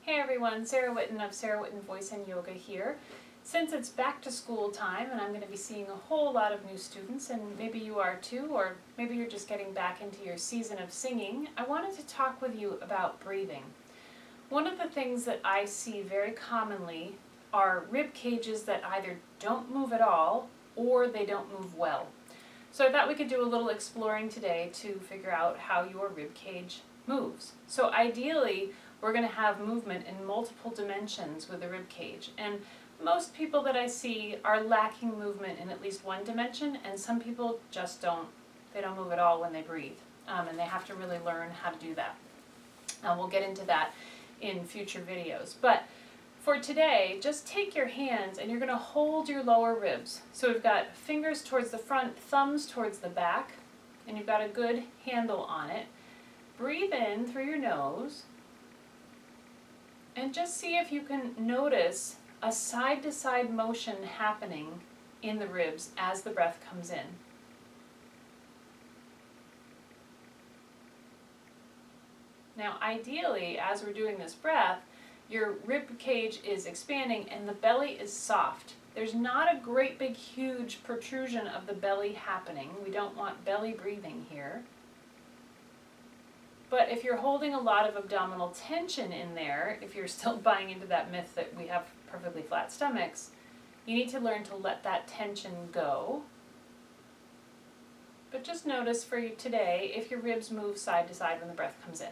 Hey everyone, Sarah Whitten of Sarah Whitten Voice and Yoga here. Since it's back to school time and I'm going to be seeing a whole lot of new students, and maybe you are too, or maybe you're just getting back into your season of singing, I wanted to talk with you about breathing. One of the things that I see very commonly are rib cages that either don't move at all or they don't move well. So I thought we could do a little exploring today to figure out how your rib cage moves. So ideally, we're going to have movement in multiple dimensions with the rib cage. And most people that I see are lacking movement in at least one dimension, and some people just don't move at all when they breathe. And they have to really learn how to do that. We'll get into that in future videos. But for today, just take your hands and you're going to hold your lower ribs. So we've got fingers towards the front, thumbs towards the back, and you've got a good handle on it. Breathe in through your nose. And just see if you can notice a side-to-side motion happening in the ribs as the breath comes in. Now ideally, as we're doing this breath, your rib cage is expanding and the belly is soft. There's not a great big huge protrusion of the belly happening. We don't want belly breathing here. But if you're holding a lot of abdominal tension in there, if you're still buying into that myth that we have perfectly flat stomachs, you need to learn to let that tension go. But just notice for you today if your ribs move side to side when the breath comes in.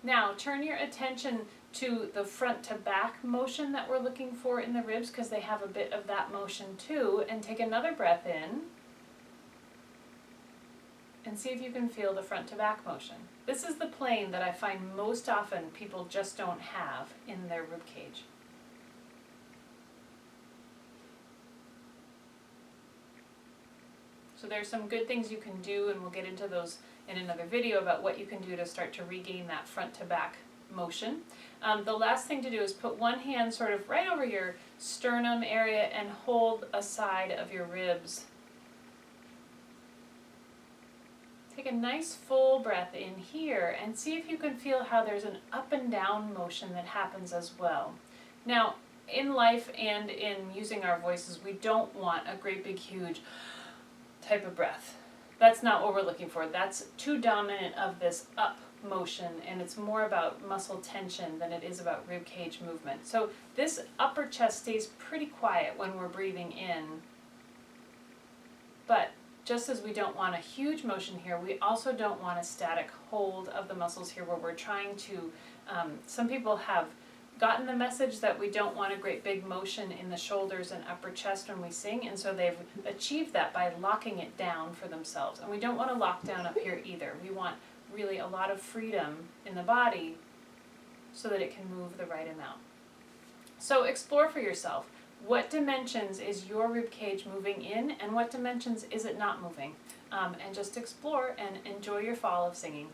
Now turn your attention to the front to back motion that we're looking for in the ribs, because they have a bit of that motion too, and take another breath in. And see if you can feel the front to back motion. This is the plane that I find most often people just don't have in their rib cage. So there's some good things you can do, and we'll get into those in another video about what you can do to start to regain that front to back motion. The last thing to do is put one hand sort of right over your sternum area and hold a side of your ribs. Take a nice full breath in here and see if you can feel how there's an up and down motion that happens as well. Now, in life and in using our voices, we don't want a great big huge type of breath. That's not what we're looking for. That's too dominant of this up motion, and it's more about muscle tension than it is about rib cage movement. So this upper chest stays pretty quiet when we're breathing in, but just as we don't want a huge motion here, we also don't want a static hold of the muscles here where we're trying to, some people have gotten the message that we don't want a great big motion in the shoulders and upper chest when we sing, and so they've achieved that by locking it down for themselves. And we don't want to lock down up here either. We want really a lot of freedom in the body so that it can move the right amount. So explore for yourself. What dimensions is your rib cage moving in, and what dimensions is it not moving? And just explore and enjoy your fall of singing.